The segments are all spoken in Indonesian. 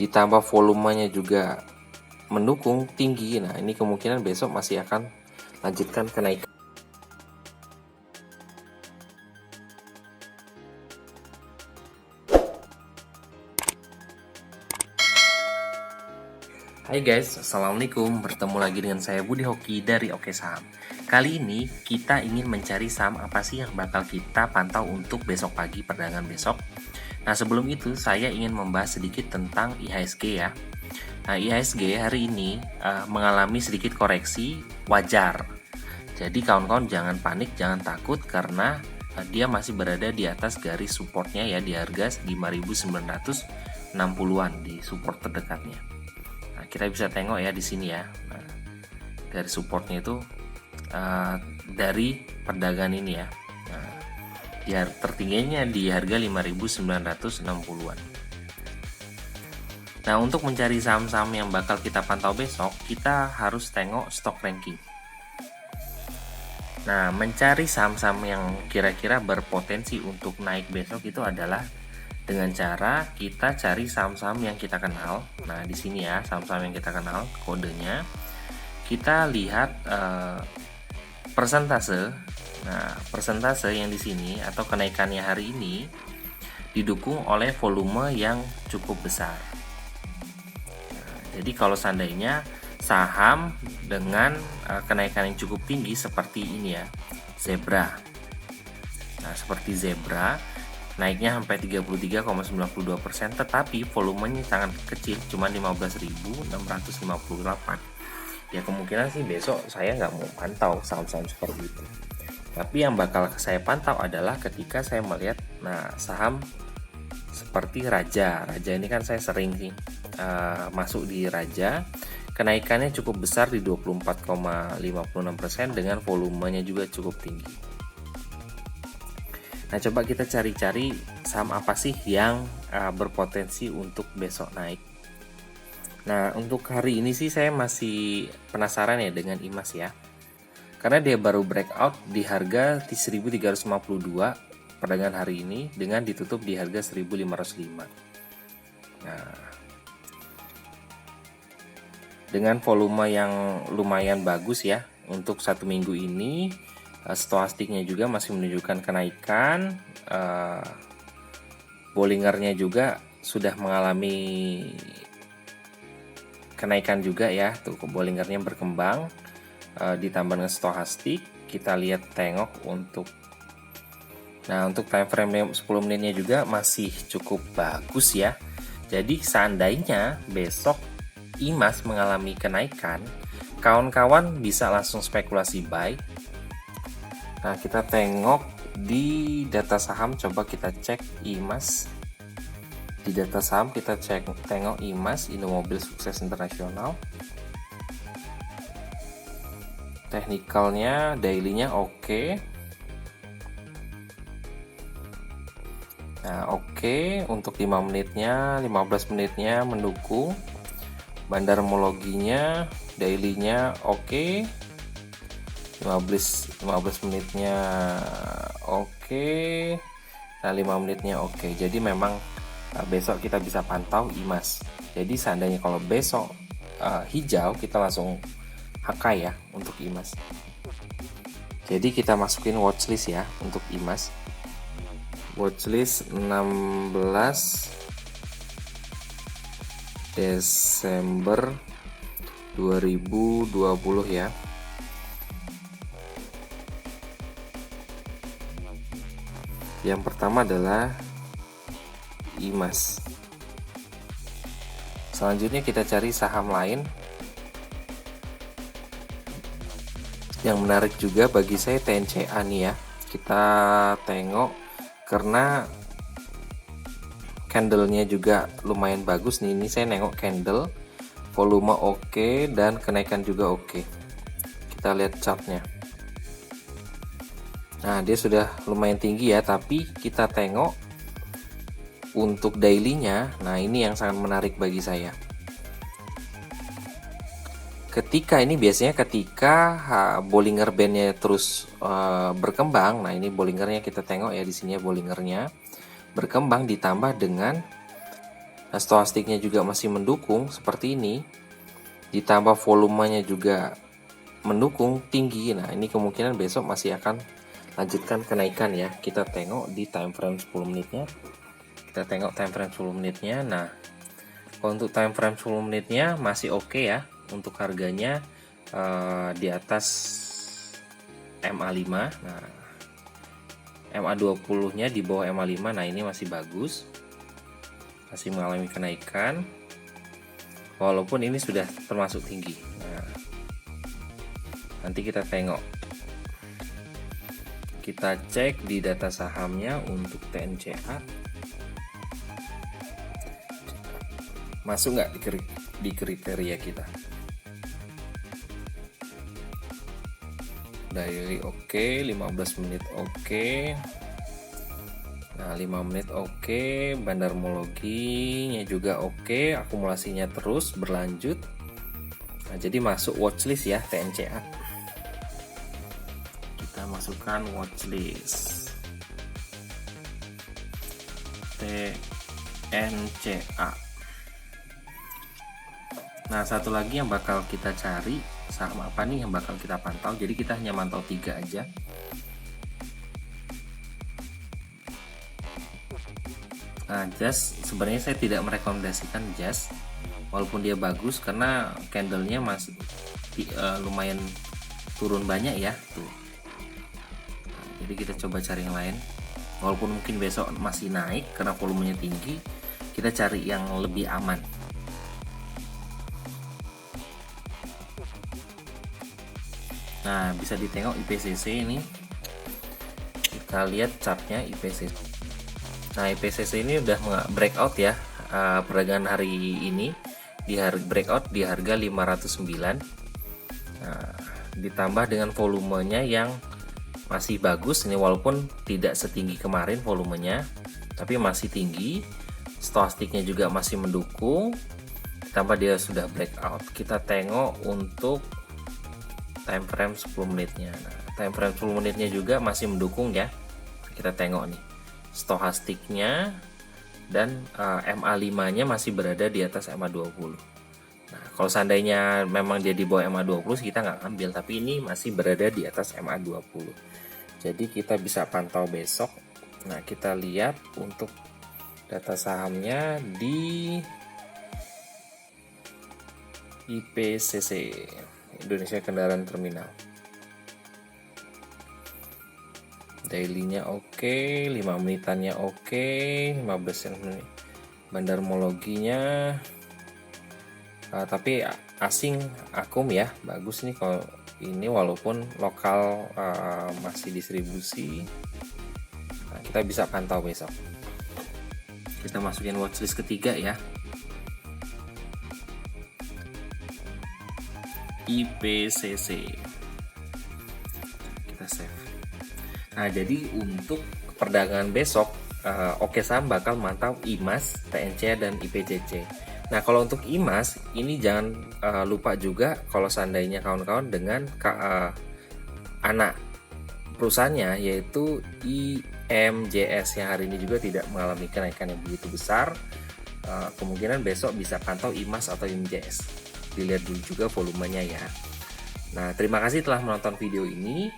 ditambah volumenya juga mendukung tinggi. Nah, ini kemungkinan besok masih akan lanjutkan kenaikan. Hai guys, assalamualaikum. Bertemu lagi dengan saya Budi Hoki dari Oke Saham. Kali ini kita ingin mencari saham apa sih yang bakal kita pantau untuk besok pagi, perdagangan besok. Nah, sebelum itu saya ingin membahas sedikit tentang IHSG ya. Nah, IHSG hari ini mengalami sedikit koreksi wajar. Jadi kawan-kawan jangan panik, jangan takut karena dia masih berada di atas garis supportnya ya, di harga 5.960-an di support terdekatnya. Nah, kita bisa tengok ya di sini ya. Nah, garis supportnya itu dari perdagangan ini ya. Nah, tertingginya di harga 5.960-an. Nah, untuk mencari saham-saham yang bakal kita pantau besok, kita harus tengok stock ranking. Nah, mencari saham-saham yang kira-kira berpotensi untuk naik besok itu adalah dengan cara kita cari saham-saham yang kita kenal. Nah, di sini ya, saham-saham yang kita kenal, kodenya kita lihat persentase. Nah, persentase yang di sini atau kenaikannya hari ini didukung oleh volume yang cukup besar. Nah, jadi kalau seandainya saham dengan kenaikan yang cukup tinggi seperti ini ya, Zebra. Nah, seperti Zebra naiknya sampai 33,92%, tetapi volumenya sangat kecil, cuma 15.658. Ya kemungkinan sih besok saya nggak mau pantau saham-saham seperti itu. Tapi yang bakal saya pantau adalah ketika saya melihat saham seperti Raja. Raja ini kan saya sering sih masuk di Raja. Kenaikannya cukup besar di 24,56% dengan volumenya juga cukup tinggi. Nah, coba kita cari-cari saham apa sih yang berpotensi untuk besok naik. Nah, untuk hari ini sih saya masih penasaran ya dengan IMAS ya. Karena dia baru breakout di harga 1.352 perdagangan hari ini dengan ditutup di harga 1.505. Nah, dengan volume yang lumayan bagus ya untuk satu minggu ini. Stochastiknya juga masih menunjukkan kenaikan, Bollingernya juga sudah mengalami kenaikan juga ya, tuh Bollingernya berkembang, ditambah dengan stochastik. Kita lihat tengok untuk time frame 10 menitnya juga masih cukup bagus ya. Jadi seandainya besok IMAS mengalami kenaikan, kawan-kawan bisa langsung spekulasi buy. Nah, kita tengok di data saham, coba kita cek IMAS. Di data saham kita tengok IMAS, Indomobil Sukses Internasional. Technicalnya, dailynya oke. Nah, oke. Untuk 5 menitnya, 15 menitnya mendukung. Bandarmologinya, dailynya oke. 15 menitnya oke. Nah, 5 menitnya oke. Jadi memang besok kita bisa pantau IMAS. Jadi seandainya kalau besok hijau, kita langsung hakai ya untuk IMAS. Jadi kita masukin watchlist ya untuk IMAS. Watchlist 16 Desember 2020 ya. Yang pertama adalah IMAS. Selanjutnya kita cari saham lain yang menarik juga bagi saya, TNCA nih ya. Kita tengok karena candlenya juga lumayan bagus nih. Ini saya nengok candle, volume oke dan kenaikan juga oke. Kita lihat chartnya. Nah, dia sudah lumayan tinggi ya, tapi kita tengok untuk daily-nya. Nah, ini yang sangat menarik bagi saya. Biasanya ketika Bollinger Band-nya terus berkembang. Nah, ini Bollingernya kita tengok ya, di sini Bollingernya berkembang ditambah dengan Nah, stochastiknya juga masih mendukung seperti ini, ditambah volumenya juga mendukung tinggi. Nah, ini kemungkinan besok masih akan lanjutkan kenaikan ya. Kita tengok di time frame 10 menitnya. Kita tengok time frame 10 menitnya. Nah, kalau untuk time frame 10 menitnya masih oke ya. Untuk harganya di atas MA5. Nah, MA20 nya di bawah MA5. Nah, ini masih bagus, masih mengalami kenaikan walaupun ini sudah termasuk tinggi. Nah, nanti kita tengok, kita cek di data sahamnya untuk TNCA masuk nggak di kriteria kita. Daily oke, 15 menit oke. Nah, 5 menit oke, bandarmologinya juga oke, akumulasinya terus berlanjut. Nah, jadi masuk watchlist ya TNCA. Kita masukkan watchlist TNCA. Nah, satu lagi yang bakal kita cari, saham apa nih yang bakal kita pantau. Jadi kita hanya mantau 3 aja. Nah, Jazz sebenarnya saya tidak merekomendasikan Jazz walaupun dia bagus karena candlenya masih lumayan turun banyak ya tuh. Nah, jadi kita coba cari yang lain. Walaupun mungkin besok masih naik karena volumenya tinggi, kita cari yang lebih aman. Nah, bisa ditengok IPCC ini. Kita lihat chartnya IPCC. Nah, IPCC ini udah breakout ya, perdagangan hari ini di breakout di harga 509. Nah, ditambah dengan volumenya yang masih bagus ini, walaupun tidak setinggi kemarin volumenya, tapi masih tinggi. Stochastiknya juga masih mendukung, ditambah dia sudah breakout. Kita tengok untuk time frame 10 menitnya. Nah, time frame 10 menitnya juga masih mendukung ya. Kita tengok nih stochastiknya dan MA5 nya masih berada di atas MA20. Nah, kalau seandainya memang dia di bawah MA20 kita nggak ambil, tapi ini masih berada di atas MA20. Jadi kita bisa pantau besok. Nah, kita lihat untuk data sahamnya di IPCC, Indonesia Kendaraan Terminal. Dailynya oke, 5 menitannya oke, 15 menit. Bandarmologinya tapi asing akum ya, bagus nih kalau ini walaupun lokal masih distribusi. Nah, kita bisa pantau besok. Kita masukin watchlist ketiga ya, IPCC. Kita save. Nah, jadi untuk perdagangan besok Oke Saham bakal mantau IMAS, TNCA dan IPCC. Nah, kalau untuk IMAS ini jangan lupa juga kalau seandainya kawan-kawan dengan anak perusahaannya yaitu IMJS yang hari ini juga tidak mengalami kenaikan yang begitu besar. Kemungkinan besok bisa pantau IMAS atau IMJS. Dilihat dulu juga volumenya ya. Nah, terima kasih telah menonton video ini.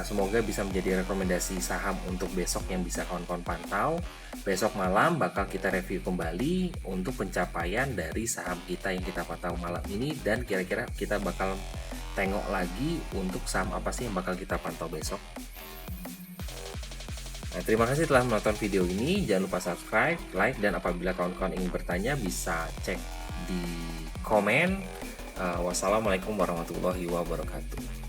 Semoga bisa menjadi rekomendasi saham untuk besok yang bisa kawan-kawan pantau. Besok malam bakal kita review kembali untuk pencapaian dari saham kita yang kita pantau malam ini, dan kira-kira kita bakal tengok lagi untuk saham apa sih yang bakal kita pantau besok. Nah, terima kasih telah menonton video ini. Jangan lupa subscribe, like, dan apabila kawan-kawan ingin bertanya bisa cek di komen. Wassalamualaikum warahmatullahi wabarakatuh.